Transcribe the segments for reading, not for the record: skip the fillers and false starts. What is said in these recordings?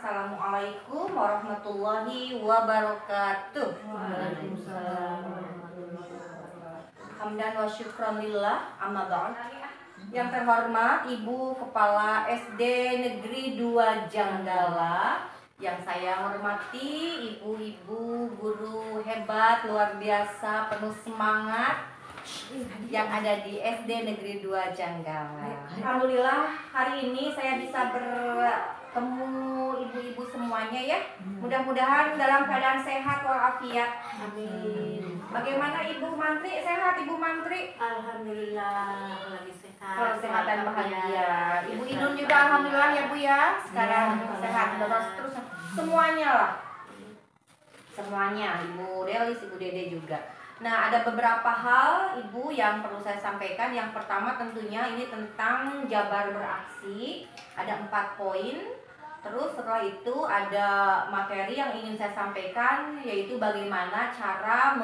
Assalamualaikum warahmatullahi wabarakatuh. Waalaikumsalam warahmatullahi wabarakatuh. Hamdan wa syukran lillah, amma ba'd. Yang terhormat Ibu Kepala SD Negeri 2 Janggala, yang saya hormati, ibu-ibu guru hebat, luar biasa, penuh semangat yang ada di SD Negeri 2 Janggala. Alhamdulillah hari ini saya bisa bertemu ibu-ibu semuanya ya. Mudah-mudahan dalam keadaan sehat walafiat. Amin. Bagaimana Ibu Mantri? Sehat Ibu Mantri? Alhamdulillah lagi sehat. Kalau sehat dan bahagia. Ibu Inun juga alhamdulillah ya Bu ya. Sekarang sehat terus semuanya lah. Semuanya, Ibu Delis, Ibu Dede juga. Nah, ada beberapa hal Ibu yang perlu saya sampaikan. Yang pertama tentunya ini tentang Jabar Beraksi. Ada 4 poin. Terus setelah itu ada materi yang ingin saya sampaikan, yaitu bagaimana cara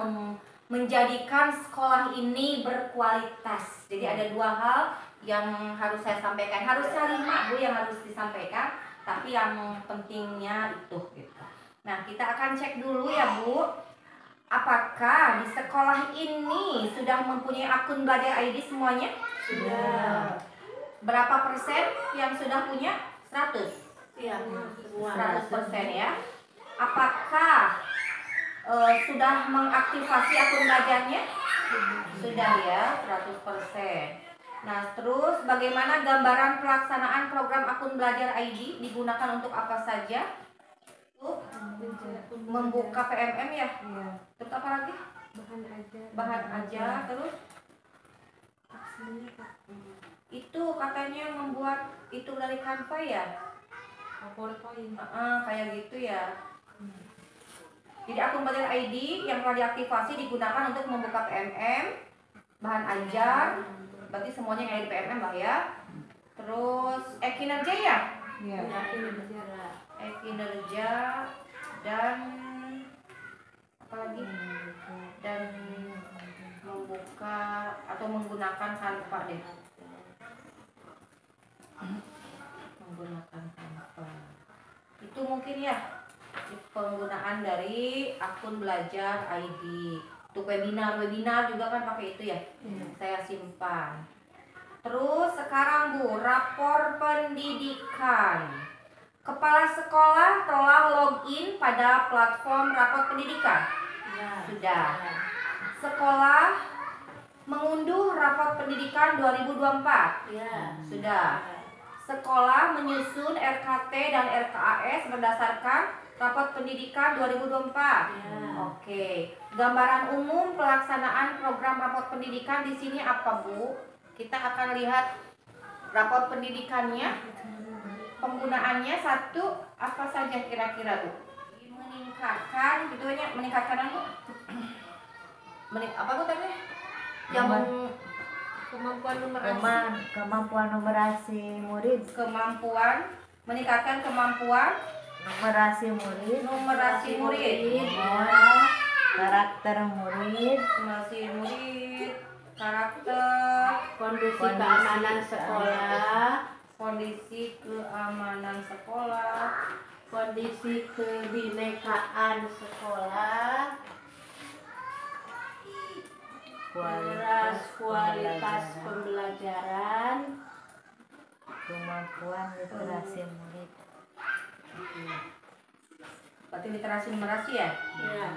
menjadikan sekolah ini berkualitas. Jadi ada 2 hal yang harus saya sampaikan. Harusnya 5 Bu yang harus disampaikan, tapi yang pentingnya itu gitu. Nah, kita akan cek dulu ya Bu. Apakah di sekolah ini sudah mempunyai akun Belajar ID semuanya? Sudah. Berapa persen yang sudah punya? 100? Iya, semua. 100% ya. Apakah sudah mengaktifasi akun belajarnya? Sudah ya, 100%. Nah, terus bagaimana gambaran pelaksanaan program akun Belajar ID digunakan untuk apa saja? Membuka PMM ya? Iya. Terus apa lagi? Bahan aja, terus itu katanya membuat itu dari Canva ya? PowerPoint. Kayak gitu ya. Jadi akun Belajar ID yang telah diaktifasi digunakan untuk membuka PMM, bahan ajar, berarti semuanya yang ada di PMM lah ya. Terus e-kinerja ya? Iya. E-kinerja dan apa lagi? Dan membuka atau menggunakan Canva deh. Menggunakan Canva. Itu mungkin ya penggunaan dari akun Belajar ID. Untuk webinar juga kan pakai itu ya. Saya simpan. Terus sekarang Bu, rapor pendidikan. Kepala sekolah telah login pada platform rapor pendidikan. Ya. Sudah. Sekolah mengunduh rapor pendidikan 2024. Ya. Sudah. Sekolah menyusun RKT dan RKAS berdasarkan rapor pendidikan 2024. Ya. Oke. Gambaran umum pelaksanaan program rapor pendidikan di sini apa, Bu? Kita akan lihat rapor pendidikannya. Penggunaannya satu apa saja kira-kira, Bu? Meningkatkan, gitu ya, meningkatkan apa? Apa Bu tadi? Yang Kemampuan numerasi murid. Meningkatkan kemampuan Numerasi murid. Karakter murid. Karakter, Kondisi keamanan sekolah, kondisi kebinekaan sekolah, kualitas pembelajaran, Kemampuan literasi murid. berarti literasi numerasi ya? ya.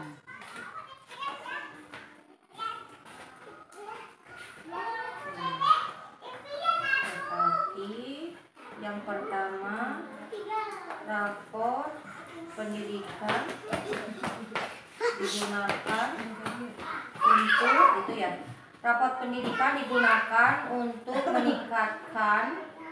Yang pertama, rapor pendidikan digunakan untuk itu ya. Rapor pendidikan digunakan untuk meningkatkan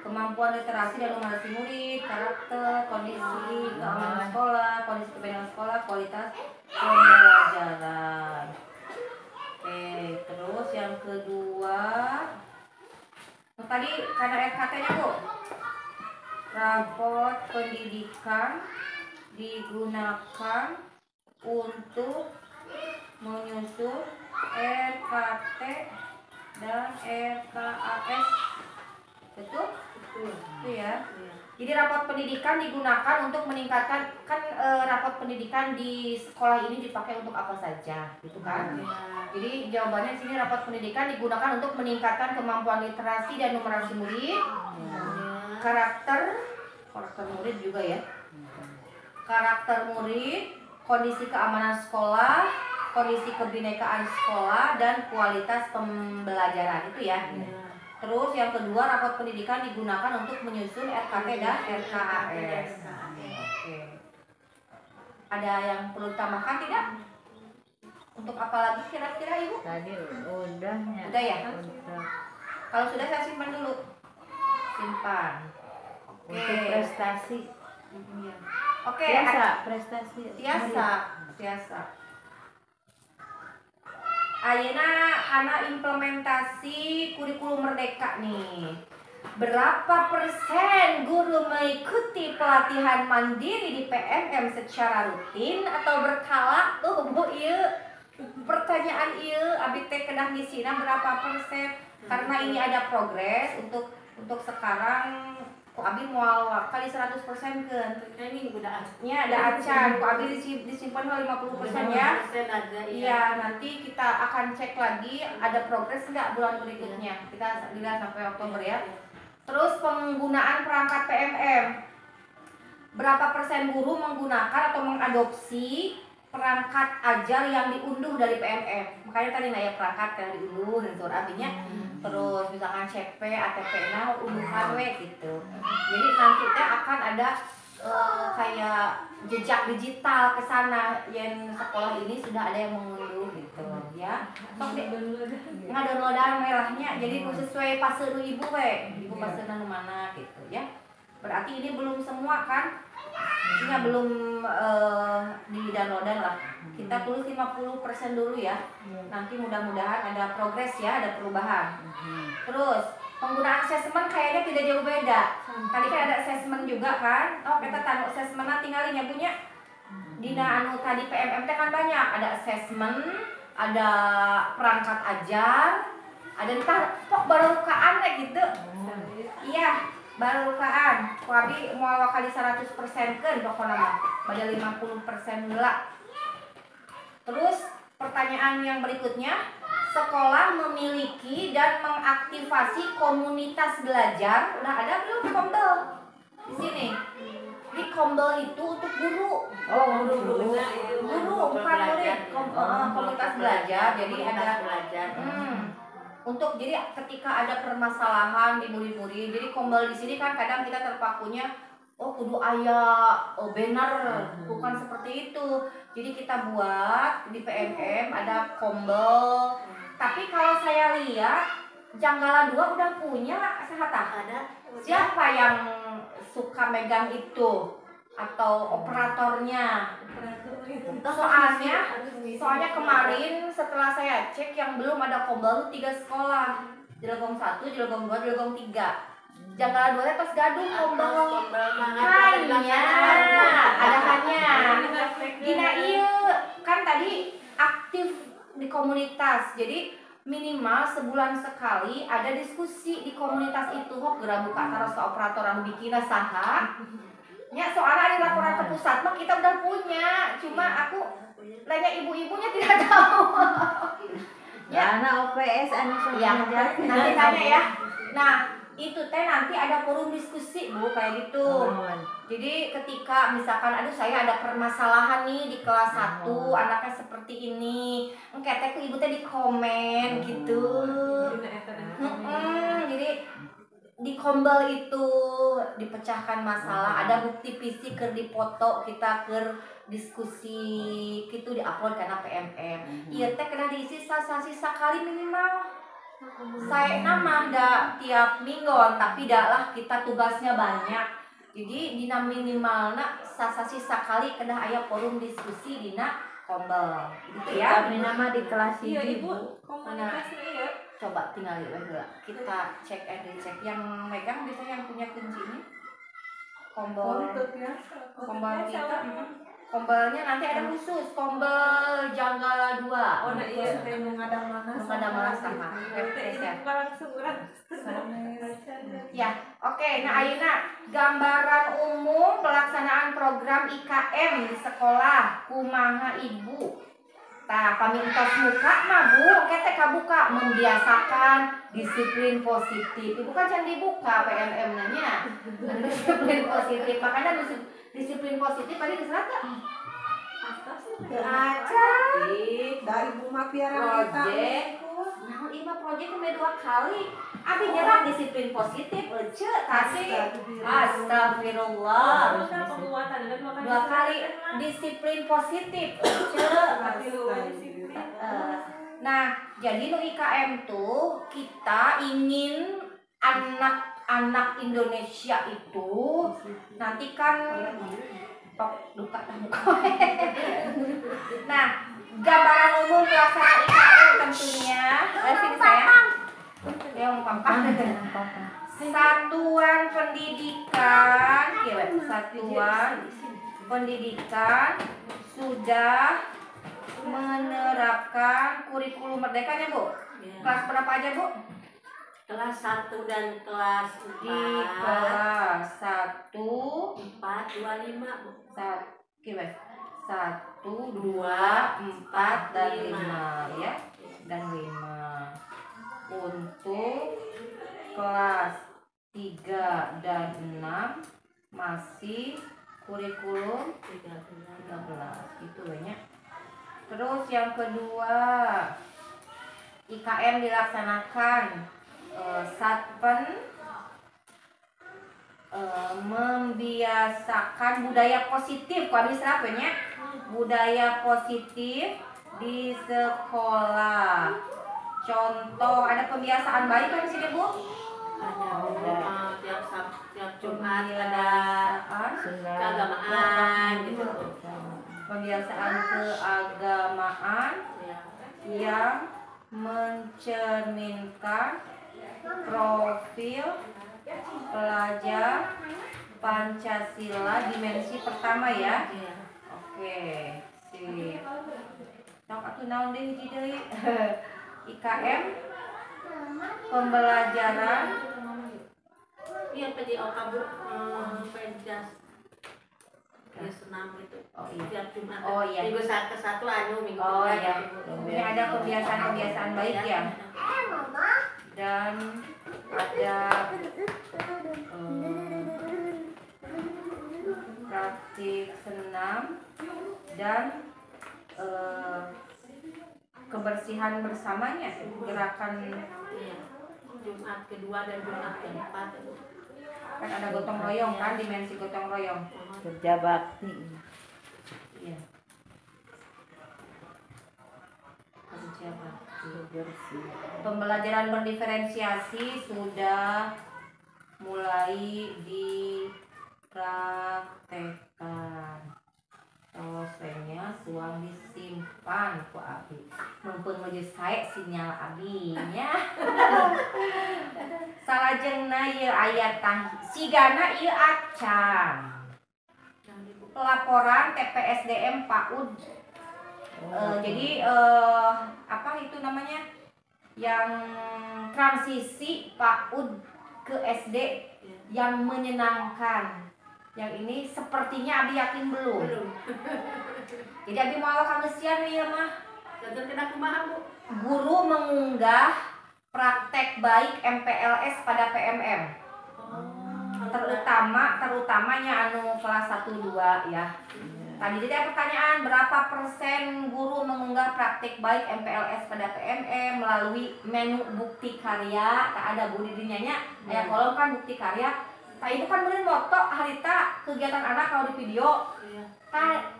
kemampuan literasi dan numerasi murid, karakter, kondisi keamanan sekolah, kondisi kebenaran sekolah, kualitas pembelajaran. Oke, terus yang kedua, tadi karena RKT-nya Bu, rapor pendidikan digunakan untuk menyusun RKT dan RKAS. Betul? Itu ya. Jadi rapot pendidikan digunakan untuk meningkatkan kan rapot pendidikan di sekolah ini dipakai untuk apa saja, gitu kan? Jadi jawabannya di sini rapot pendidikan digunakan untuk meningkatkan kemampuan literasi dan numerasi murid, karakter murid juga ya, karakter murid, kondisi keamanan sekolah, kondisi kebinekaan sekolah, dan kualitas pembelajaran itu ya. Terus yang kedua, rapot pendidikan digunakan untuk menyusun RKT dan RKAS. Oke. Ada yang perlu ditambahkan tidak? Untuk apa lagi kira-kira Ibu? Tadi udah ya. Udah ya? Udah. Kalau sudah saya simpan dulu. Simpan. Oke. Untuk prestasi. Oke. Biasa prestasi. Biasa. Ayeuna karena implementasi kurikulum merdeka nih. Berapa persen guru mengikuti pelatihan mandiri di PMM secara rutin atau berkala? Bu, iya. Pertanyaan iya, abi teh kedah ngisina berapa persen? Karena ini ada progres untuk sekarang ku abi mau kali 100% kan. Ini udah Nya ada acan, ku abi disimpan 50% ya. Iya, nanti kita akan cek lagi ada progres nggak bulan berikutnya. Kita dilihat sampai Oktober ya. Terus penggunaan perangkat PMM. Berapa persen guru menggunakan atau mengadopsi perangkat ajar yang diunduh dari PMM? Makanya tadi naya perangkat yang diunduh dan abinya. Terus misalkan CP, ATP, nah unduhan gitu. Jadi nanti akan ada kayak jejak digital ke sana yang sekolah ini sudah ada yang mengunduh gitu ya. Sok ngadownloadan merahnya. Jadi sesuai fase nu ibu ibu fase nu mana gitu ya. Berarti ini belum semua kan? Ini belum di downloadan lah. Kita tulis 50% dulu ya. Nanti mudah-mudahan ada progres ya, ada perubahan. Terus penggunaan assessment kayaknya tidak jauh beda. Tadi kan ada assessment juga kan? Oh, kita tahu assessment tinggalnya punya. Dina anu tadi PMM kan banyak. Ada assessment, ada perangkat ajar, ada entar kok baru bukaan gitu. Iya. Baru bukaan, Wabi mau kali 100% kan pokoknya mah, pada 50% lah. Terus pertanyaan yang berikutnya, sekolah memiliki dan mengaktifasi komunitas belajar. Udah ada belum Kombel di sini? Di Kombel itu untuk guru. Oh, guru. Guru bukan murid. Komunitas belajar. Jadi ada belajar. Untuk jadi ketika ada permasalahan di murid-murid, jadi Kombel di sini kan kadang kita terpakunya kudu ayah, benar, bukan seperti itu. Jadi kita buat di PMM ada Kombel. Tapi kalau saya lihat Janggala 2 udah punya sehat ada. Siapa yang suka megang itu atau operatornya? Soalnya kemarin setelah saya cek yang belum ada Kombel 3 sekolah. Jelgong 1, Jelgong 2, Jelgong 3. Janggala 2 terus gaduh Kombel. Hanya ada hanya. Gina iya kan tadi aktif di komunitas. Jadi minimal sebulan sekali ada diskusi di komunitas itu. Hok geura buka taros ke operator anu bikina saha. Ya soalnya ada laporan ke pusat mah kita udah punya, cuma aku nanya ibu-ibunya tidak tahu. Ya, anak OPS anu ya, nanti tanya ya. Nah, itu teh nanti ada forum diskusi Bu kayak gitu. Jadi ketika misalkan aduh saya ada permasalahan nih di kelas 1, anaknya seperti ini. Engke teh ku ibu teh di komen gitu. Jadi di Kombel itu dipecahkan masalah, ada bukti fisik keur dipoto, kita keur diskusi gitu diupload karena PMM. Iya teh kena diisi sisa kali minimal. Saya nama da tiap minggu, tapi dah lah kita tugasnya banyak. Jadi dina minimalna sisa kali kena aya forum diskusi dina Kombel. Gitu ya. Kami nama di kelas Iya ini. ibu, komunikasi ya. Coba tinggal kita cek cek yang megang biasanya yang punya kuncinya Kombel kita Kombelnya nanti ada khusus kombel Janggala 2. Oh, nah iya, saya mau ngadang mana? Ngadang mana sama. Ini bukan langsung orang. Ya, oke. Nah, ayeuna gambaran umum pelaksanaan program IKM di sekolah kumaha Ibu. Tah, pamintos muka mah Bu, kete kabuka membiasakan disiplin positif. Ibu kan jangan dibuka PMM nanya. Disiplin positif. Makanya disiplin positif tadi diserat tak? Aca. Dari ibu mah piara Project. Nah, ima project cuma 2 kali. Abi nyerah disiplin positif, ece tadi. Astagfirullah. 2 kali disiplin positif, ece. Nah, jadi nu IKM tuh kita ingin anak-anak Indonesia itu nanti kan duka. Nah, gambaran umum pelaksanaan IKM tentunya. Sini saya. Yang pampang. Satuan pendidikan, satuan pendidikan sudah menerapkan kurikulum merdekanya, Bu. Kelas berapa aja, Bu? Kelas 1 dan kelas 4. Di kelas 1 4, 2, 5, Bu. 1, 2, 4 dan 5 ya. Dan 5. Untuk kelas 3 dan 6 masih kurikulum 13 itu banyak. Terus yang kedua, IKM dilaksanakan Satpen membiasakan budaya positif. Kok bisa apanya? Budaya positif di sekolah. Contoh, ada pembiasaan baik kan di sini, Bu? Ada tiap Jumat ada keagamaan gitu. Pembiasaan keagamaan yang mencerminkan profil pelajar Pancasila dimensi pertama ya. Oke, sip. Sok atuh naon deui hiji deui. IKM pembelajaran Iya, PJOK, Bu. Penjas ya senam gitu. Oh iya. Tiap Jumat. Oh iya. Minggu ke satu minggu Oh kedua, iya. gitu. Ini ada kebiasaan-kebiasaan baik ya. Dan ada praktik senam dan kebersihan bersamanya, gerakan Iya. Jumat kedua dan Jumat keempat. kan ada gotong royong kan, dimensi gotong royong. Kerja bakti. Iya. Kerja bakti. Bersih. Pembelajaran berdiferensiasi sudah mulai dipraktekkan. Selesainya suang disimpan ku abi. Mumpun menuju sae sinyal abinya. Salajengna ieu aya tah sigana ieu acan. Laporan TPSDM PAUD. Jadi apa itu namanya? Yang transisi PAUD ke SD yang menyenangkan. Yang ini sepertinya Abi yakin belum. Jadi Abi mau kangeusian ieu mah. Kena kumaha, Bu? Guru mengunggah praktek baik MPLS pada PMM. Terutamanya anu kelas 1 2 ya. Tadi jadi ada pertanyaan berapa persen guru mengunggah praktik baik MPLS pada PMM melalui menu bukti karya. Tak ada Bu didinya nya. Aya kolom kan bukti karya. Nah itu kan bener moto harita kegiatan anak kalau di video.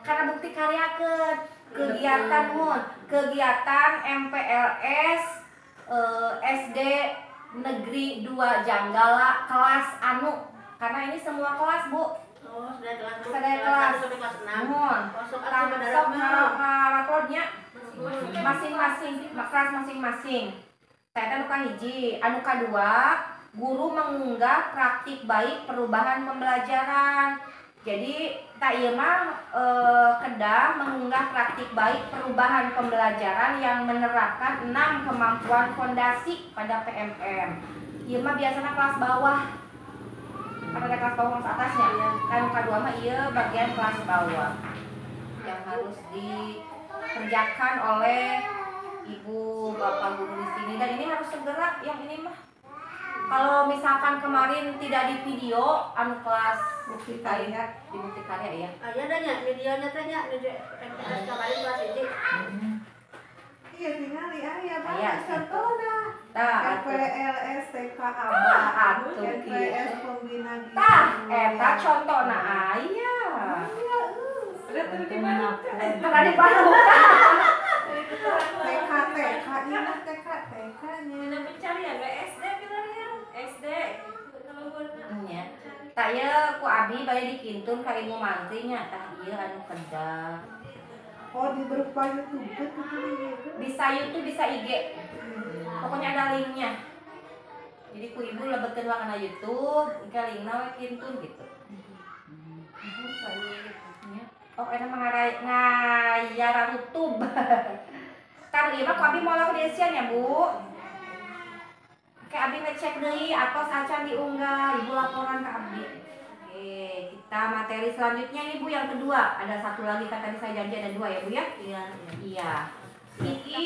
Karena bukti karya kegiatan kegiatan MPLS SD Negeri 2 Janggala kelas anu. Karena ini semua kelas, Bu. Oh, sudah kelas. Sampai kelas 6. Langsung uploadnya masing-masing, kelas masing-masing. Saya anu ka hiji, anu kadua, guru mengunggah praktik baik perubahan pembelajaran. Jadi tak ieu mah kedah mengunggah praktik baik perubahan pembelajaran yang menerapkan 6 kemampuan fondasi pada PMM. Ieu mah biasanya kelas bawah. Kan ada kelas bawah kelas atasnya. Kan kedua mah ieu bagian kelas bawah yang harus dikerjakan oleh ibu bapak guru di sini, dan ini harus segera. Yang ini mah kalau misalkan kemarin tidak di video anu kelas bukti karya di bukti karya ya. Aya nanya videonya tanya di MTS kemarin kelas ini. Iya ningali aya Aya. banget contohna. Tah, FPLS TK atuh Abah, kieu. FPS Pembina Gizi. Tah, eta contohna aya. Udah tuh di mana? Pernah di Bandung. TK ini mah TK nya. Ada pencarian SD kita lihat SD. Nya. Tah ye ku abi bade dikintun ka Ibu Mantri nya, tah ieu anu kedah. Oh, di berupa YouTube gitu. Bisa YouTube, bisa IG. Pokoknya ada linknya. Jadi ku ibu lebetkeun wa kana YouTube, engke linkna we kintun gitu. Oh, enak ngayara YouTube. Kan ieu mah ku abi moal audition ya, Bu. Kayak abi ngecek deui atos acan diunggah, ibu laporan ke abi. Oke, kita materi selanjutnya nih Bu, yang kedua. Ada satu lagi kan tadi saya janji ada 2 ya Bu ya? Iya. Iya. Ini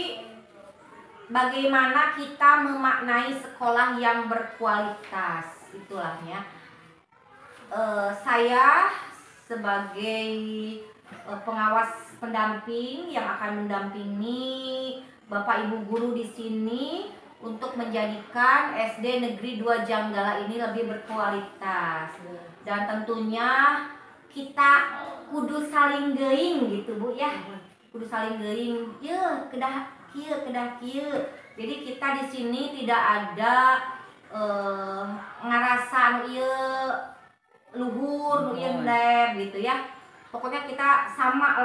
bagaimana kita memaknai sekolah yang berkualitas, itulahnya. Saya sebagai pengawas pendamping yang akan mendampingi Bapak Ibu guru di sini untuk menjadikan SD Negeri 2 Janggala ini lebih berkualitas. Dan tentunya kita kudu saling geuing gitu Bu ya. Kudu saling geuing. Yeuh, kedah kieu. Jadi kita di sini tidak ada ngarasa ieu luhur, nu ieu ndeb gitu ya. Pokoknya kita sama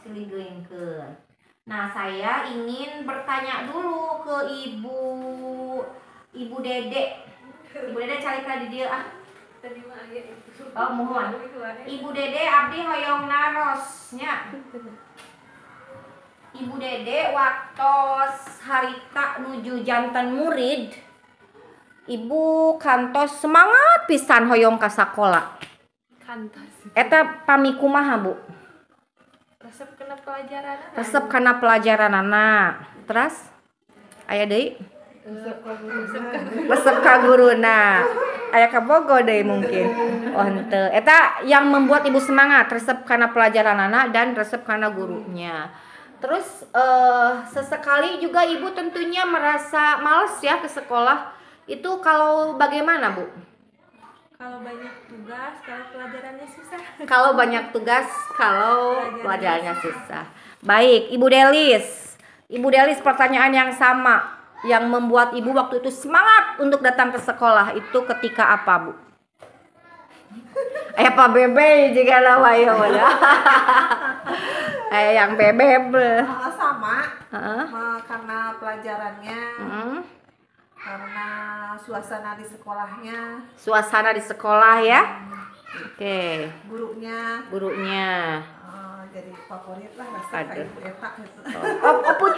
saling geuingkeun. Nah, saya ingin bertanya dulu ke Ibu Dede. Ibu Dede carika di dieu ah. Tadi mah aya itu. Oh, mohon. Ibu Dede abdi hoyong narosnya. Ibu Dede waktos harita nuju jantan murid, Ibu kantos semangat pisan hoyong ka sakola. Kantos. Eta pami kumaha Bu? Resep kena pelajaran. Resep kana pelajaranana. Terus aya deui? Resep ka guruna. Aya ka bogo deui mungkin. Oh henteu. Eta yang membuat Ibu semangat, resep kana pelajaranana dan resep kana gurunya. Terus sesekali juga Ibu tentunya merasa males ya ke sekolah. Itu kalau bagaimana Bu? Kalau banyak tugas, kalau pelajarannya susah. Kalau banyak tugas, kalau pelajarannya susah. Baik, Ibu Delis. Ibu Delis, pertanyaan yang sama yang membuat Ibu waktu itu semangat untuk datang ke sekolah itu ketika apa, Bu? Pak Bebe juga nama ya, yang Bebe. Sama. Karena pelajarannya. Karena suasana di sekolahnya. Suasana di sekolah ya. Oke. Gurunya. Jadi favorit lah rasa kayak Eta gitu.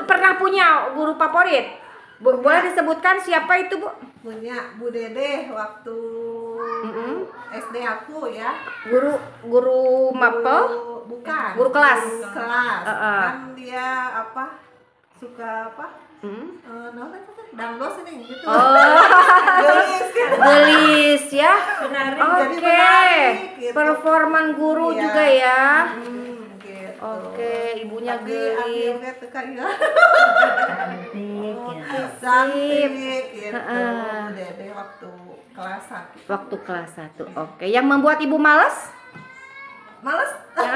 Pernah punya guru favorit? Boleh disebutkan siapa itu Bu? Punya Bu Dede waktu SD aku ya. Guru mapel? Bukan. Guru kelas. Kan dia apa? Suka apa? Danglos ini gitu. Gelis ya. Oke. Gitu. Performan guru iya. juga ya. Gitu. Oke, ibunya gelis. Cantik gitu. Dede waktu kelas 1. Waktu kelas 1. Oke, yang membuat Ibu malas? Males? Ya?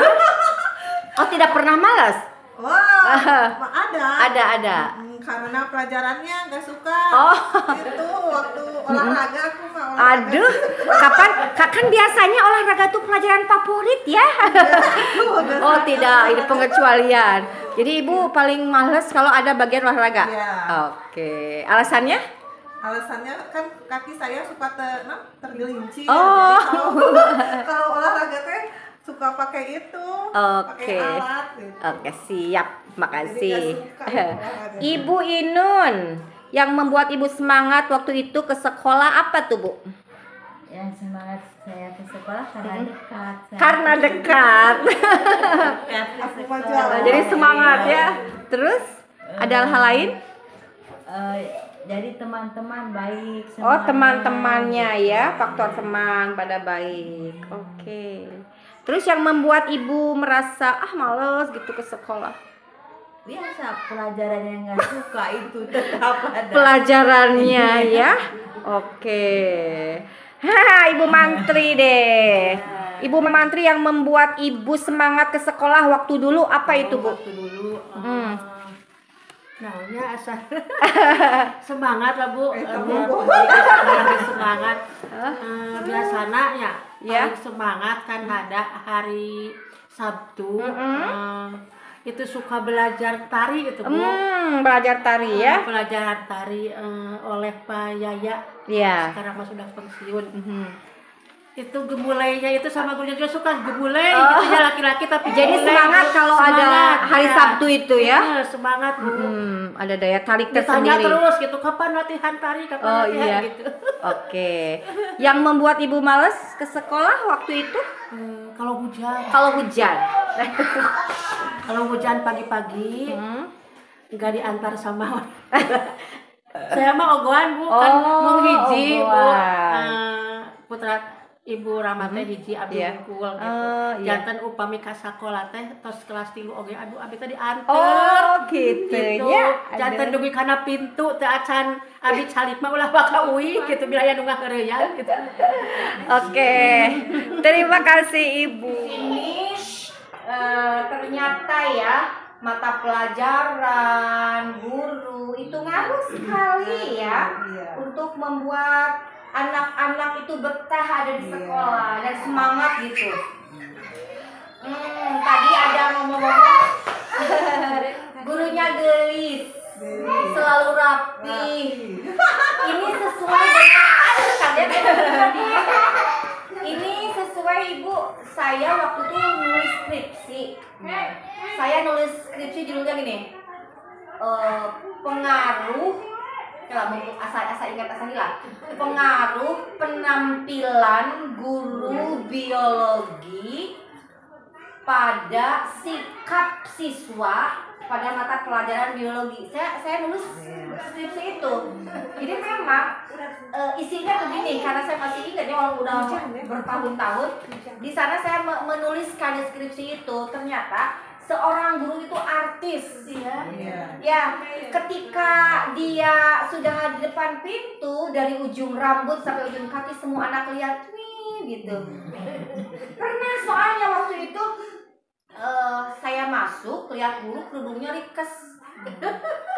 Oh, tidak pernah malas? Wah, ada. Karena pelajarannya nggak suka. Oh. Itu waktu olahraga aku mah olahraga. Aduh, kan biasanya olahraga tuh pelajaran favorit ya. Oh tidak, ini pengecualian. Jadi Ibu paling males kalau ada bagian olahraga. Iya. Oke, alasannya? alasannya kan kaki saya suka tergelincir. Oh. Jadi kalau olahraga teh suka pakai itu, pakai alat gitu. Oke, siap. Jadi Makasih. nggak suka olahraga. Ibu Inun, yang membuat Ibu semangat waktu itu ke sekolah apa tuh, Bu? Yang semangat saya ke sekolah karena dekat. Karena dekat. Aku mah jauh. Nah, jadi semangat ya. Terus ada hal lain? Jadi teman-teman baik. Oh, semuanya. teman-temannya ya, faktor teman pada baik. Oke. Terus yang membuat Ibu merasa males gitu ke sekolah? Biasa pelajaran yang nggak suka itu tetap ada. Pelajarannya ya. Oke. Ibu Mantri deh. Ibu Mantri yang membuat Ibu semangat ke sekolah waktu dulu apa itu, Bu? Waktu dulu naunya asal semangat lah Bu. Semangat. Biasanya Ya. paling semangat kan ada hari Sabtu. Itu suka belajar tari gitu Bu. Belajar tari ya. Pelajaran tari oleh Pak Yaya. Iya. Sekarang mah sudah pensiun. Itu gemulainya itu sama gurunya juga suka gemulai gitu ya, laki-laki tapi Jadi gemulai semangat gitu. kalau ada Semangat, hari ya. Sabtu itu ya. Iya, semangat Bu. Ada daya tarik Ditanya tersendiri. terus gitu, kapan latihan tari, kapan Oh latihan iya. gitu. Oke. Yang membuat Ibu males ke sekolah waktu itu? Kalau hujan, Kalau hujan. kalau hujan pagi-pagi nggak diantar sama saya mah ogohan Bu, kan mau hiji Bu. Putra Ibu Ramate hiji abdi Iya. unggul gitu. Iya. Janten upami ka sakola teh tos kelas 3 oge aduh abdi teh dianter. Oh, gitu Gitu. ya. Janten dugi kana pintu teh acan abdi salib mah ulah baka uwi gitu bila aya nu ngaheureuyang gitu. Oke. Terima kasih Ibu. Ini ternyata ya mata pelajaran, guru itu ngaruh sekali ya untuk membuat anak-anak itu betah ada di sekolah dan semangat gitu. Tadi ada ngomong-ngomong gurunya gelis, selalu rapi. Ini sesuai dengan ini sesuai Ibu. Saya waktu itu nulis skripsi. Saya nulis skripsi judulnya gini. Pengaruh asa ingat ini lah. Pengaruh penampilan guru biologi pada sikap siswa pada mata pelajaran biologi. Saya nulis skripsi itu. Jadi memang isinya begini karena saya masih ingat ya walaupun udah bertahun-tahun. Di sana saya menuliskan skripsi itu ternyata seorang guru itu artis ya. Ya, ketika dia sudah di depan pintu dari ujung rambut sampai ujung kaki semua anak lihat gitu. Pernah soalnya waktu itu saya masuk lihat guru kerudungnya rikes.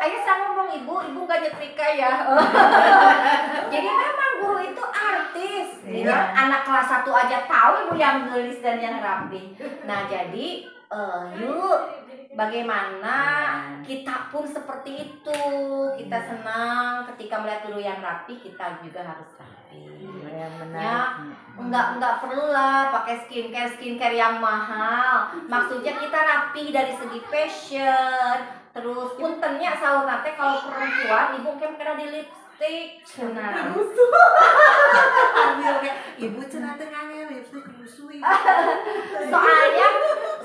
Ayo saya ngomong ibu gak nyetrika ya. Jadi memang guru itu artis. Jadi anak kelas 1 aja tahu ibu yang gelis dan yang rapi. Nah jadi yuk bagaimana kita pun seperti itu. Kita senang ketika melihat guru yang rapi, kita juga harus rapi. Ya, enggak perlulah pakai skincare yang mahal. Maksudnya kita rapi dari segi fashion. Terus puntennya sahur nate kalau perempuan ibu mungkin kena di lipstick. Nah, Ibu cenah teh ngangen lipstik busui.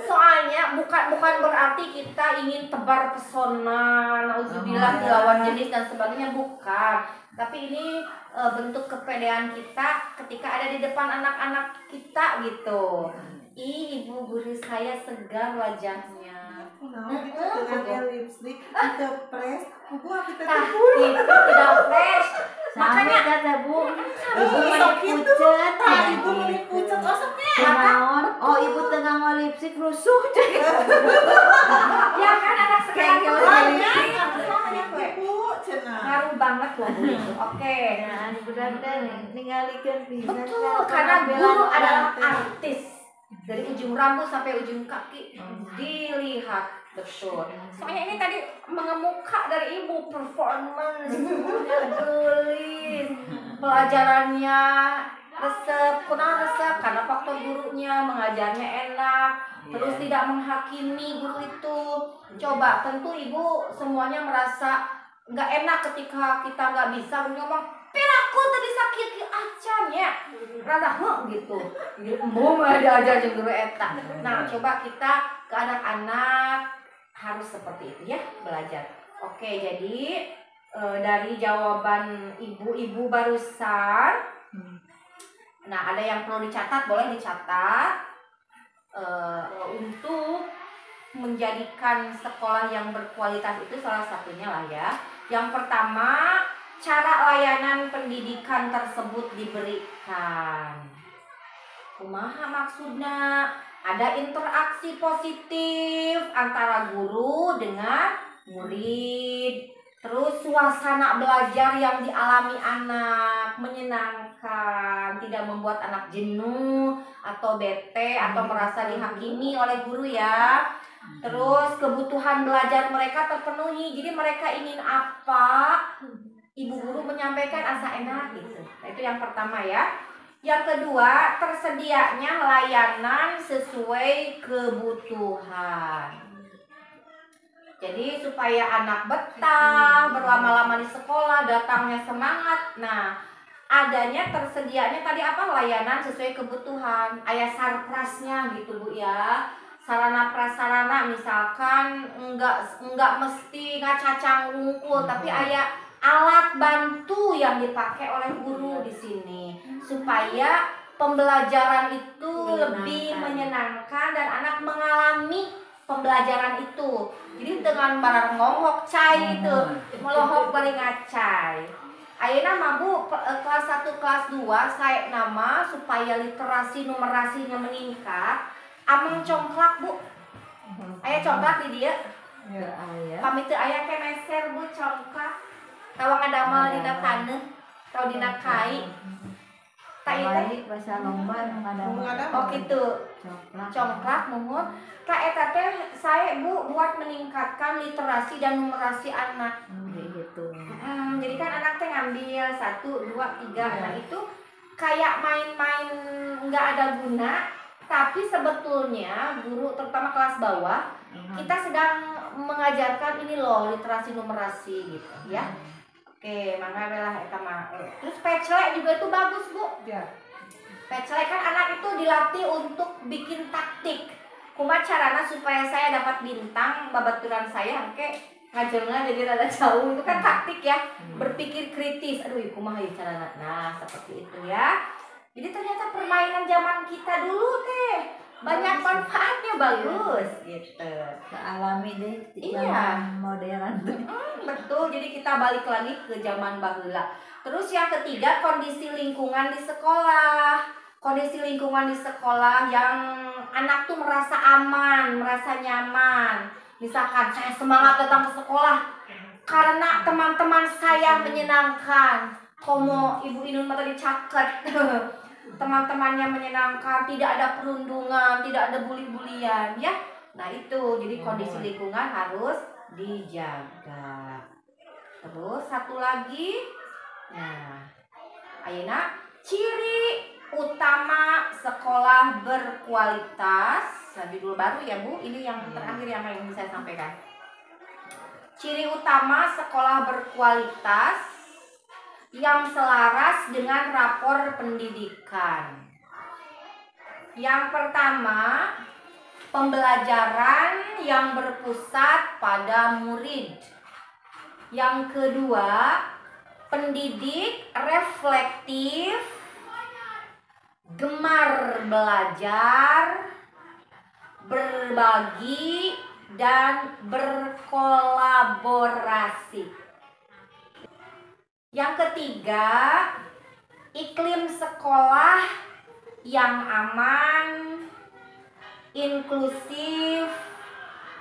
Soalnya bukan berarti kita ingin tebar pesona, nauzubillah lawan jenis dan sebagainya, bukan. Tapi ini bentuk kepedean kita ketika ada di depan anak-anak kita gitu. Ibu guru saya segar wajahnya. Nah, kita dengan lipstik kita press, buku kita Itu tidak fresh. Makanya Makanya kata Bu, ibu menik pucet. ibu menik pucet osoknya. Kunaon? Oh, ibu tengah mau lipstik rusuh. ya kan anak sekarang tuh Ibu cenah. ngaruh banget loh Bu itu. Oke. Nah, benar-benar ningalikeun pisan. Betul, karena guru adalah artis. Dari ujung rambut sampai ujung kaki dilihat. Betul. Soalnya ini tadi mengemuka dari ibu performance, gelis, pelajarannya resep, kurang resep karena faktor gurunya mengajarnya enak, terus tidak menghakimi guru itu. Coba tentu ibu semuanya merasa nggak enak ketika kita nggak bisa ngomong piraku tadi sakit ki acannya rada gitu embung aja jeung guru eta. Nah coba kita ke anak-anak harus seperti itu ya belajar. Oke, jadi dari jawaban ibu-ibu barusan, nah ada yang perlu dicatat, boleh dicatat untuk menjadikan sekolah yang berkualitas itu salah satunya lah ya. Yang pertama, cara layanan pendidikan tersebut diberikan. Kumaha maksudnya? Ada interaksi positif antara guru dengan murid. Terus suasana belajar yang dialami anak menyenangkan, tidak membuat anak jenuh atau bete atau merasa dihakimi oleh guru ya. Terus kebutuhan belajar mereka terpenuhi. Jadi mereka ingin apa? Ibu guru menyampaikan asa enak gitu. Nah, itu yang pertama ya. Yang kedua, tersedianya layanan sesuai kebutuhan. Jadi supaya anak betah, berlama-lama di sekolah, datangnya semangat. Nah, adanya tersedianya tadi apa? Layanan sesuai kebutuhan. Aya sarprasnya gitu Bu ya. Sarana prasarana misalkan enggak mesti ngacacang wungkul, tapi aya alat bantu yang dipakai oleh guru di sini supaya pembelajaran itu lebih menyenangkan dan anak mengalami pembelajaran itu. Jadi dengan barang ngohok cai itu melohok bari ngacai. Ayeuna mah Bu kelas 1 kelas 2 saya nama supaya literasi numerasinya meningkat. Ameng congklak Bu. Aya congklak di dia? Ya, aya. Kami teu aya kemeser Bu congklak. Tawa ngadamel dina taneuh, tahu dina kai. Tak itu bahasa lomba ngadamel. oh kitu. Congklak nuhun. Ka eta teh saya Bu buat meningkatkan literasi dan numerasi anak. Gitu. Jadi kan anak teh ngambil 1 2 3. Nah itu kayak main-main nggak ada guna, tapi sebetulnya guru terutama kelas bawah kita sedang mengajarkan ini loh literasi numerasi gitu ya. Oke, mangga belah eta mah. Terus pecele juga itu bagus, Bu. Ya. Pecele kan anak itu dilatih untuk bikin taktik. Kumaha carana supaya saya dapat bintang babaturan saya engke ngajelna jadi rada jauh. Itu kan taktik ya. Berpikir kritis. Aduh, kumaha ieu carana. Nah, seperti itu ya. Jadi ternyata permainan zaman kita dulu teh banyak manfaatnya, bagus gitu. Alami deh Iya. zaman modern. Betul, jadi kita balik lagi ke zaman baheula. Terus yang ketiga, kondisi lingkungan di sekolah. Kondisi lingkungan di sekolah yang anak tuh merasa aman, merasa nyaman. Misalkan saya semangat datang ke sekolah karena teman-teman saya menyenangkan. Komo ibu Inun mah tadi caket. Teman-temannya menyenangkan, tidak ada perundungan, tidak ada bully-bulian ya. Nah itu, jadi kondisi lingkungan harus dijaga. Terus satu lagi, nah ayeuna ciri utama sekolah berkualitas. Nah, judul baru ya Bu, ini yang terakhir yang ingin saya sampaikan. Ciri utama sekolah berkualitas yang selaras dengan rapor pendidikan. Yang pertama, pembelajaran yang berpusat pada murid. Yang kedua, pendidik reflektif, gemar belajar, berbagi, dan berkolaborasi. Yang ketiga, iklim sekolah yang aman, inklusif,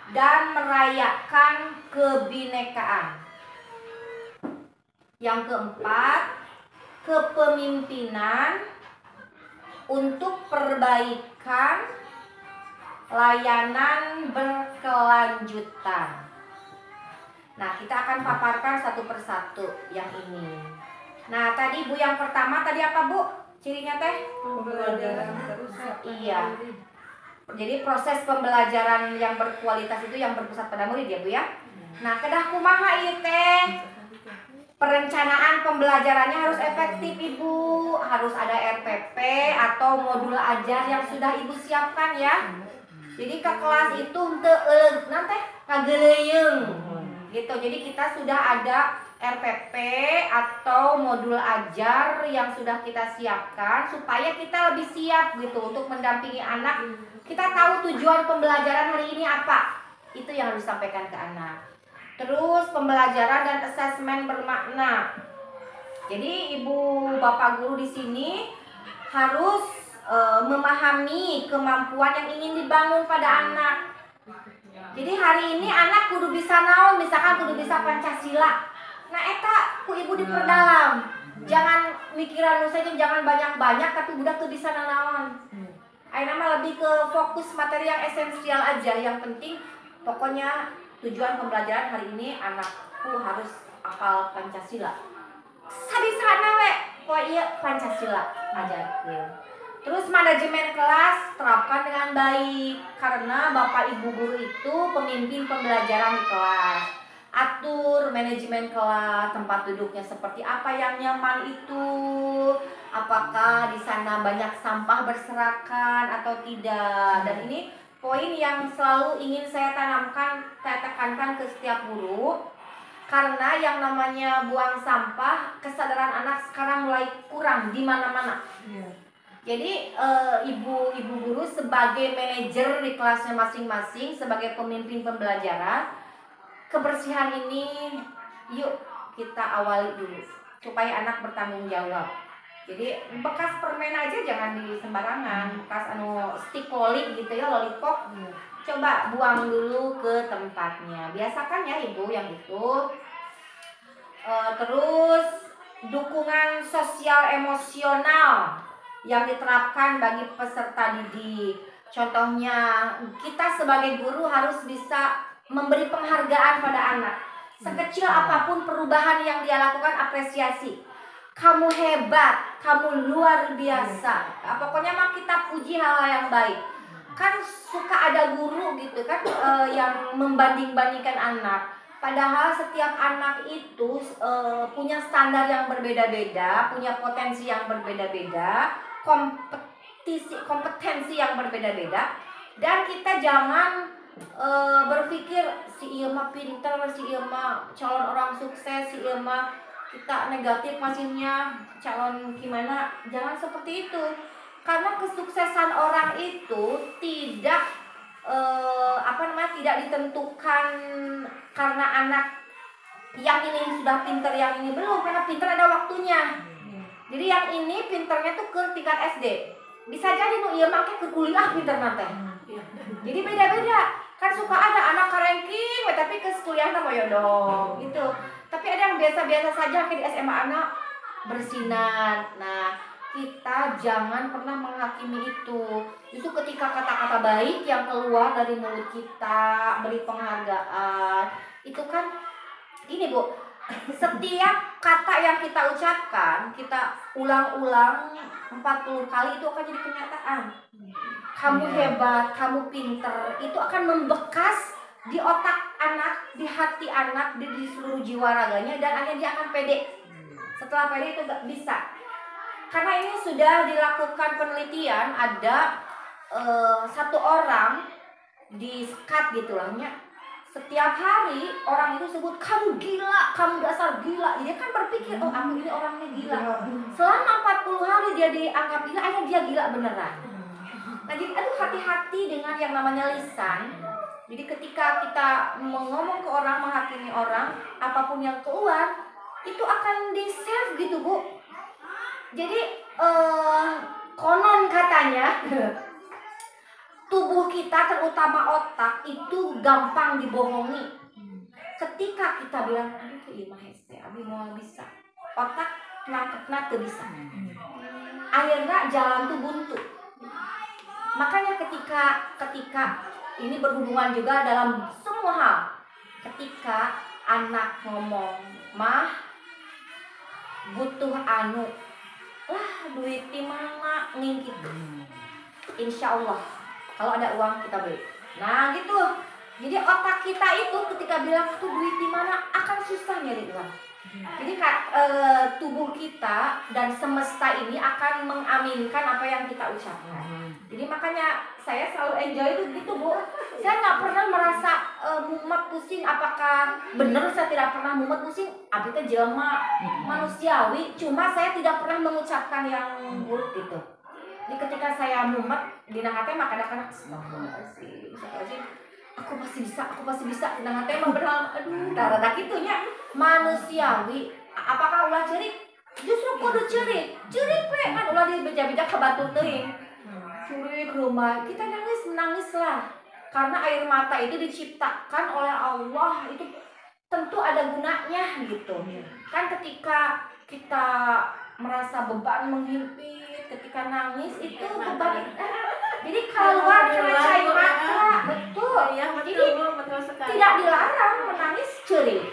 dan merayakan kebinekaan. Yang keempat, kepemimpinan untuk perbaikan layanan berkelanjutan. Nah, kita akan paparkan satu persatu yang ini. Nah, tadi Bu yang pertama tadi apa Bu? Cirinya teh? Pembelajaran terus. Iya. Jadi proses pembelajaran yang berkualitas itu yang berpusat pada murid ya Bu ya. Nah, kedah kumaha ieu teh? Perencanaan pembelajarannya harus efektif Ibu. Harus ada RPP atau modul ajar yang sudah Ibu siapkan ya. Jadi ke kelas itu teu nanti ngageleyeung gitu. Jadi kita sudah ada RPP atau modul ajar yang sudah kita siapkan supaya kita lebih siap gitu untuk mendampingi anak. Kita tahu tujuan pembelajaran hari ini apa. Itu yang harus disampaikan ke anak. Terus pembelajaran dan asesmen bermakna. Jadi Ibu Bapak guru di sini harus memahami kemampuan yang ingin dibangun pada anak. Jadi hari ini anak kudu bisa naon, misalkan kudu bisa Pancasila. Nah eta ku Ibu diperdalam. Jangan mikiran saja, jangan banyak-banyak tapi budak tuh bisa naon. Ayeuna mah lebih ke fokus materi yang esensial aja. Yang penting pokoknya tujuan pembelajaran hari ini anakku harus hafal Pancasila. Sadisana we, pokoknya Pancasila ajarkeun. Terus manajemen kelas terapkan dengan baik karena Bapak Ibu guru itu pemimpin pembelajaran di kelas. Atur manajemen kelas, tempat duduknya seperti apa yang nyaman itu. Apakah di sana banyak sampah berserakan atau tidak. Dan ini poin yang selalu ingin saya tanamkan, saya tekankan ke setiap guru. Karena yang namanya buang sampah, kesadaran anak sekarang mulai kurang di mana-mana. Jadi ibu guru sebagai manajer di kelasnya masing-masing, sebagai pemimpin pembelajaran, kebersihan ini yuk kita awali dulu supaya anak bertanggung jawab. Jadi bekas permen aja jangan di sembarangan, bekas stikolik gitu ya, lollipop, coba buang dulu ke tempatnya. Biasakan ya Ibu yang itu. Terus dukungan sosial emosional yang diterapkan bagi peserta didik. Contohnya, kita sebagai guru harus bisa memberi penghargaan pada anak. Sekecil apapun perubahan yang dia lakukan, apresiasi. Kamu hebat, kamu luar biasa. Pokoknya mah kita puji hal-hal yang baik. Kan suka ada guru gitu kan yang membanding-bandingkan anak. Padahal setiap anak itu punya standar yang berbeda-beda, punya potensi yang berbeda-beda, kompetensi yang berbeda-beda, dan kita jangan berpikir si ieu mah pinter, si ieu mah calon orang sukses, si ieu mah kita negatif maksudnya calon gimana. Jangan seperti itu, karena kesuksesan orang itu tidak tidak ditentukan karena anak yang ini sudah pinter, yang ini belum. Karena pinter ada waktunya. Jadi yang ini pinternya tuh ke tingkat SD. Bisa jadi nu ieu make ke kuliah pinter nanti. Jadi beda-beda. Kan suka ada anak ranking tapi ke kuliah mah yodong gitu. Tapi ada yang biasa-biasa saja kayak di SMA anak bersinar. Nah, kita jangan pernah menghakimi itu. Itu ketika kata-kata baik yang keluar dari mulut kita, beri penghargaan. Itu kan ini Bu, setiap kata yang kita ucapkan, kita ulang-ulang 40 kali itu akan jadi kenyataan. Kamu hebat, kamu pinter, itu akan membekas di otak anak, di hati anak, di seluruh jiwa raganya, dan akhirnya dia akan pede. Setelah pede itu gak bisa. Karena ini sudah dilakukan penelitian, ada satu orang di skat gitu lah ya. Setiap hari orang itu sebut kamu gila, kamu dasar gila. Dia kan berpikir, oh aku ini orangnya gila. Selama 40 hari dia dianggap gila, akhirnya dia gila beneran. Nah jadi hati-hati dengan yang namanya lisan. Jadi ketika kita ngomong ke orang, menghakimi orang, apapun yang keluar itu akan di-save gitu Bu. Jadi konon katanya tubuh kita terutama otak itu gampang dibohongi. Ketika kita bilang aduh ieu mah hese, abi moal bisa. Otak nangkepna teu bisa. Akhirnya jalan tuh buntu. Makanya ketika ini berhubungan juga dalam semua hal. Ketika anak ngomong, "Mah, butuh anu." Lah, duit di mana ngingkit. Insya Allah kalau ada uang kita beli. Nah gitu. Jadi otak kita itu ketika bilang tuh duit di mana akan susah nyari uang. Jadi tubuh kita dan semesta ini akan mengaminkan apa yang kita ucapkan. Jadi makanya saya selalu enjoy itu gitu Bu. Saya nggak pernah merasa mumet pusing. Apakah benar saya tidak pernah mumet pusing? Abi teh jelema manusiawi. Cuma saya tidak pernah mengucapkan yang buruk gitu. Jadi ketika saya mumet di hati mah kadang-kadang astagfirullahaladzim, aku pasti bisa. Di hati mah benar, aduh, rada kitunya manusiawi. Apakah ulah cerik? Justru kudu cerik we kan ulah dibeja-beja ke batu teuing. Cerik rumah kita menangis lah. Karena air mata itu diciptakan oleh Allah, itu tentu ada gunanya gitu. Kan ketika kita merasa beban menghimpit, ketika nangis itu beban. Jadi keluar kena air mata, betul. Jadi tidak dilarang menangis cerik.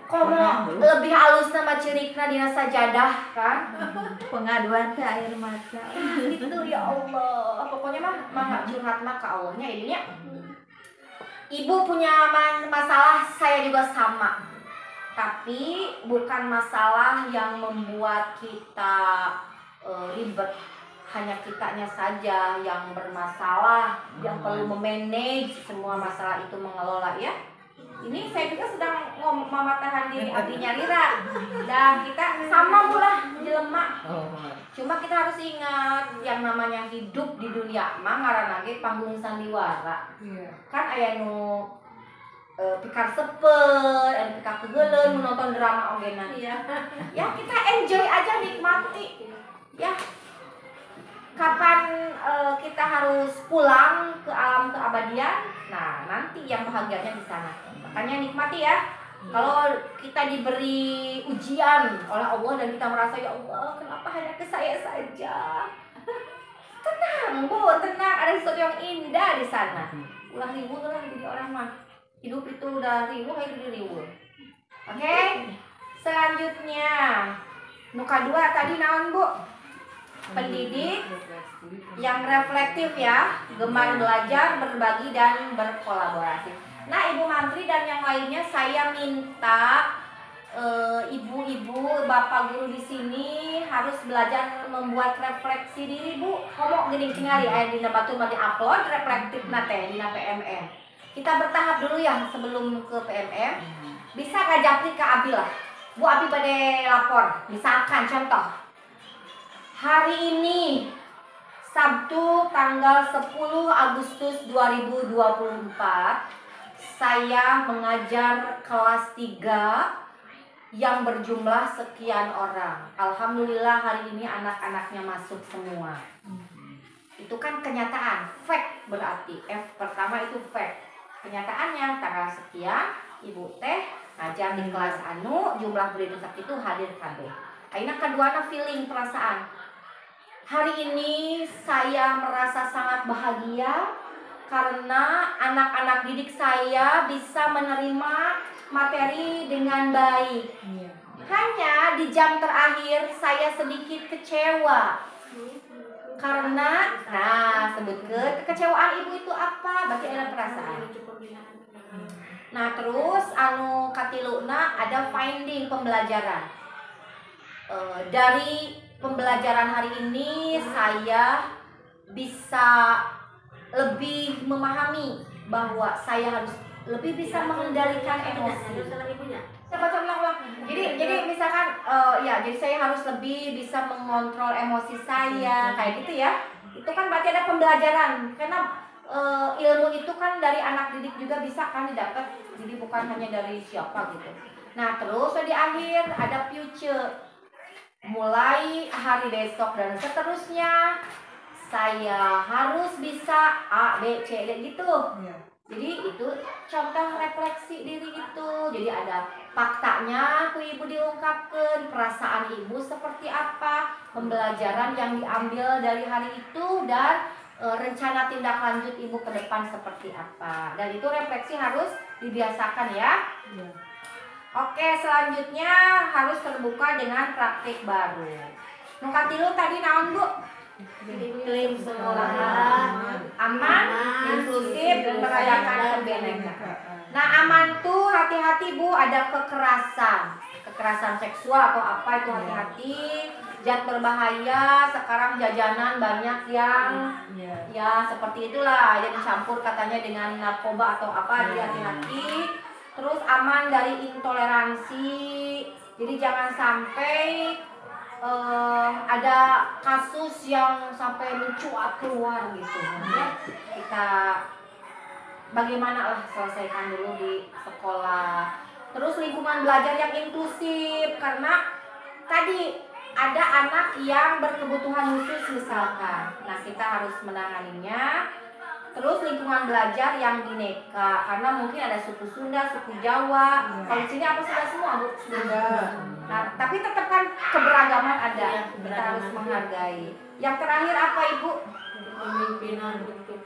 Komo lebih halus nama cerikna dina sajadah kan. Pengaduan teh air mata. Gitu ya Allah. Pokoknya mah curhat mah ke Allahnya ininya. Ibu punya masalah, saya juga sama. Tapi bukan masalah yang membuat kita ribet. Hanya kitanya saja yang bermasalah, yang perlu memanage semua masalah itu, mengelola ya. Ini saya juga sedang mematahan diri abinya Lira. Dan kita sama pula jelema. Cuma kita harus ingat yang namanya hidup di dunia mah ngaranna ge panggung sandiwara. Kan aya nu pikar sepeur, anu pikar kegeuleuh menonton drama ogenan. Ya kita enjoy aja, nikmati. Ya. Kapan kita harus pulang ke alam keabadian? Nah, nanti yang bahagianya di sana. Makanya nikmati ya. Kalau kita diberi ujian oleh Allah dan kita merasa ya Allah, kenapa hanya ke saya saja? Tenang, Bu, tenang. Ada sesuatu yang indah di sana. Ulah riweuh lah jadi orang mah. Hidup itu udah riweuh, hidup riweuh. Oke? Selanjutnya, muka 2 tadi naon, Bu? Pendidik yang reflektif ya, gemar belajar, berbagi dan berkolaborasi. Nah, Ibu Mantri dan yang lainnya saya minta ibu-ibu, bapak guru di sini harus belajar membuat refleksi diri, Bu. Komo geuning tingali aya dina batu mah di-upload reflektif teh dina PMM. Kita bertahap dulu ya sebelum ke PMM. Bisa ngajapri ke Abi lah. Bu, Abi bade lapor. Misalkan contoh hari ini Sabtu tanggal 10 Agustus 2024 saya mengajar kelas 3 yang berjumlah sekian orang. Alhamdulillah hari ini anak-anaknya masuk semua. Itu kan kenyataan, fact berarti. F pertama itu fact. Kenyataannya tanggal sekian Ibu teh ngajar di kelas anu, jumlah murid itu hadir kabeh. Ayeuna kaduana feeling, perasaan. Hari ini saya merasa sangat bahagia karena anak-anak didik saya bisa menerima materi dengan baik. Hanya di jam terakhir saya sedikit kecewa. Karena, sebutkeun kekecewaan Ibu itu apa? Berarti ada perasaan. Nah, terus anu katiluna ada finding pembelajaran. Dari pembelajaran hari ini saya bisa lebih memahami bahwa saya harus lebih bisa mengendalikan emosi. Jadi misalkan jadi saya harus lebih bisa mengontrol emosi saya kayak gitu ya. Itu kan berarti ada pembelajaran karena ilmu itu kan dari anak didik juga bisa kan didapat. Jadi bukan hanya dari siapa gitu. Nah, terus di akhir ada future. Mulai hari besok dan seterusnya saya harus bisa A, B, C, D gitu. Jadi itu contoh refleksi diri itu. Jadi ada faktanya ku Ibu diungkapkan, perasaan Ibu seperti apa, pembelajaran yang diambil dari hari itu, dan rencana tindak lanjut ibu ke depan seperti apa. Dan itu refleksi harus dibiasakan ya. Oke, selanjutnya harus terbuka dengan praktik baru. Nukatilu tadi naon bu? Iklim sekolah aman, inklusif, merayakan kebinekaan. Nah aman tuh hati-hati bu, ada kekerasan seksual atau apa itu hati-hati. Zat berbahaya, sekarang jajanan banyak yang ya seperti itulah, yang dicampur katanya dengan narkoba atau apa, jadi hati-hati. Terus aman dari intoleransi, jadi jangan sampai ada kasus yang sampai mencuat keluar gitu. Ya, kita bagaimana lah selesaikan dulu di sekolah. Terus lingkungan belajar yang inklusif, karena tadi ada anak yang berkebutuhan khusus misalkan. Nah kita harus menanganinya. Terus lingkungan belajar yang bineka, karena mungkin ada suku Sunda, suku Jawa. Kalau di sini apa sudah semua bu? Sudah. Nah tapi tetap kan keberagaman ada. Kita harus menghargai. Yang terakhir apa ibu? Kepemimpinan untuk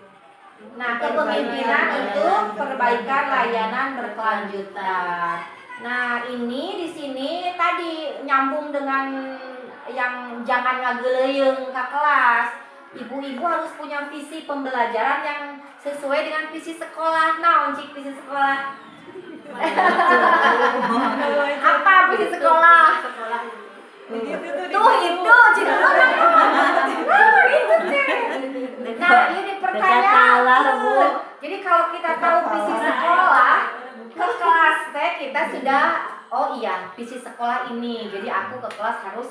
Nah, kepemimpinan untuk perbaikan layanan berkelanjutan. Nah, ini di sini tadi nyambung dengan yang jangan ngageleung ke kelas. Ibu-ibu harus punya visi pembelajaran yang sesuai dengan visi sekolah. Nah, cik visi sekolah. Apa visi sekolah? Tuh itu, cik. Nah, itu deh. Nah, ini pertanyaan. Jadi kalau kita tahu visi sekolah, ke kelas teh kita sudah, oh iya, visi sekolah ini. Jadi aku ke kelas harus,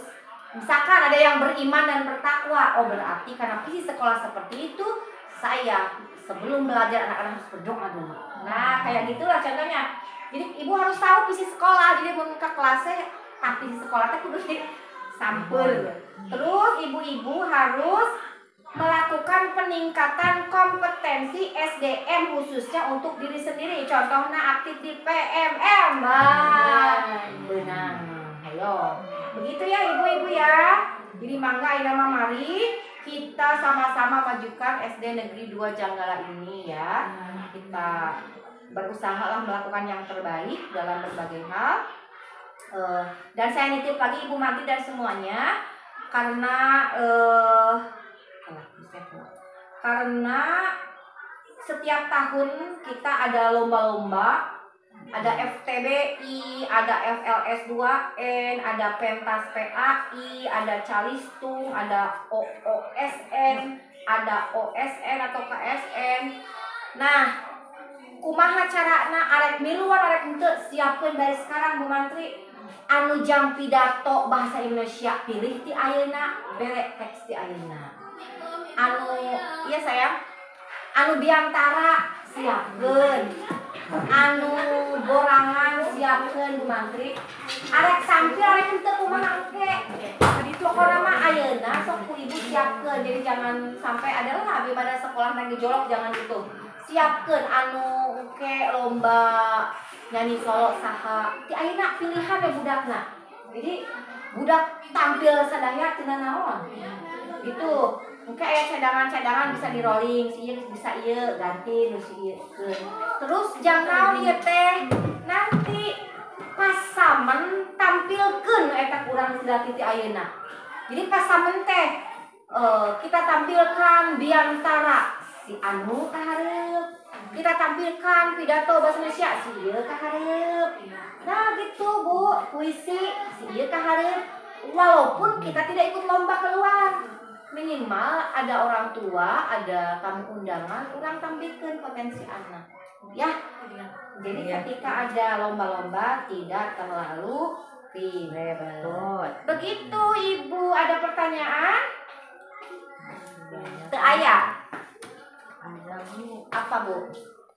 misalkan ada yang beriman dan bertakwa, oh berarti karena visi sekolah seperti itu, saya sebelum belajar anak-anak harus berdoa dulu. Nah, kayak gitulah contohnya. Jadi ibu harus tahu visi sekolah. Jadi mau ke kelasnya, tapi visi sekolah teh kudu disampul. Terus ibu-ibu harus melakukan peningkatan kompetensi SDM khususnya untuk diri sendiri. Contohnya aktif di PMM. Benar. Ayo. Begitu ya ibu-ibu ya. Jadi mangga Ina mari kita sama-sama majukan SD Negeri 2 Janggala ini ya. Kita berusahalah melakukan yang terbaik dalam berbagai hal. Dan saya nitip lagi Ibu Manti dan semuanya karena setiap tahun kita ada lomba-lomba, ada FTBI, ada FLS 2N, ada Pentas PAI, ada Calistung, ada OSN, ada OSN atau KSN. Nah, kumaha carana arek miluan arek henteu siapkeun dari sekarang Bu Mantri. Anu jang pidato bahasa Indonesia pilih ti ayeuna, bere teks ti ayeuna. Anu iya sayang, anu biantara siapkeun, anu borangan siapkeun Bu Mantri. Arek sampil arek henteu kumaha engke. Pokona mah ayeuna sok ku ibu siapkeun. Jadi jangan sampai adalah abdi pada sekolah nang dijolok, jangan gitu. Siapkeun anu engke lomba nyanyi solo saha. Ti ayeuna pilihan we budakna. Jadi budak tampil sadaya tina naon. Gitu. Engke aya cadangan-cadangan bisa di rolling, si ieu bisa ieu ganti nu si ieu. Terus jang naon ieu teh? Nanti pas samen tampilkeun eta urang sedati ti ayeuna. Jadi pas samen teh kita tampilkan biantara si anu kahareup. Kita tampilkan pidato bahasa Indonesia si ieu kahareup. Nah gitu Bu, puisi si ieu kahareup. Walaupun kita tidak ikut lomba keluar, minimal ada orang tua, ada tamu undangan, urang tampilkeun potensi anak. Ya. Jadi ketika ada lomba-lomba tidak terlalu ribet. Begitu Ibu, ada pertanyaan? Teu aya. Ada Bu. Apa Bu?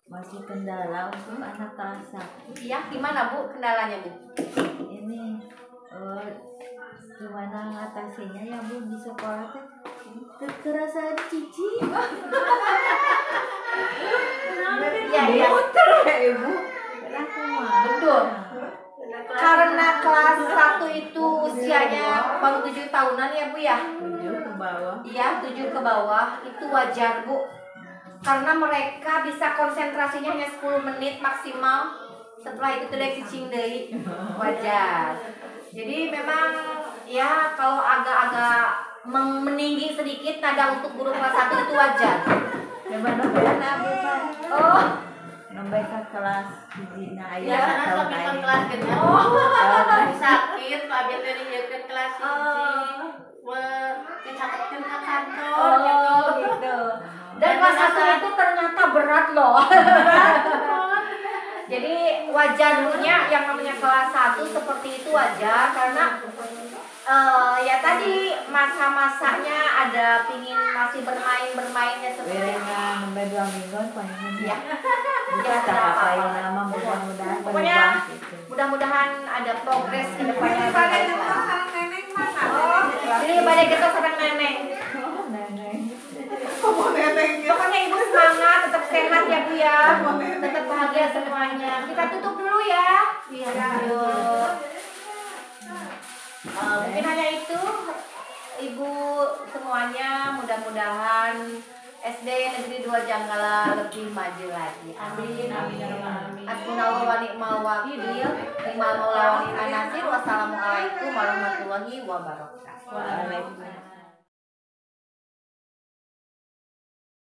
Masih kendala untuk anak kelas 1. Iya, gimana Bu kendalanya Bu? Ini gimana ngatasinya ya Bu di sekolah teh kekerasan cici. Iya. Ibu. Betul. Karena kelas 1 itu usianya baru 7 tahunan ya Bu ya. bawah. Iya, 7 ke bawah itu wajar Bu. Karena mereka bisa konsentrasinya hanya 10 menit maksimal. Setelah itu tidak cicing deui. Wajar. Jadi memang ya kalau agak-agak meninggi sedikit nada untuk guru kelas 1 itu wajar. Coba nombena bukan. Oh, Nombek ke kelas hiji na aya Ya, karena tahun sakit aing. kelas gitu. Sakit, Pak Biar dari nyetir kelas hiji. Dicatatkan ke kantor gitu. gitu. Dan kelas 1 itu ternyata berat loh. Jadi wajar punya yang namanya kelas 1 seperti itu wajar karena ya tadi masa-masanya ada pingin masih bermainnya seperti itu. Berengan nembe 2 minggu paling Ya. Ya, apa yang nama mudah-mudahan Pokoknya berubah gitu. mudah-mudahan ada progres ke depannya. Ini pada yang sarang neneng mana? Oh, jadi pada kita sarang neneng. Oh, nenek. Kamu nenengnya. Pokoknya ibu semangat, tetap sehat ya Bu ya, tetap bahagia semuanya. Kita tutup dulu ya. Iya. Yuk. Mungkin hanya itu ibu semuanya, mudah-mudahan SD Negeri 2 Janggala lebih maju lagi. Amin. Hasbunallahu wa ni'mal wakil. Ni'mal maula wa ni'man nasir. Wassalamualaikum warahmatullahi wabarakatuh. Waalaikumsalam.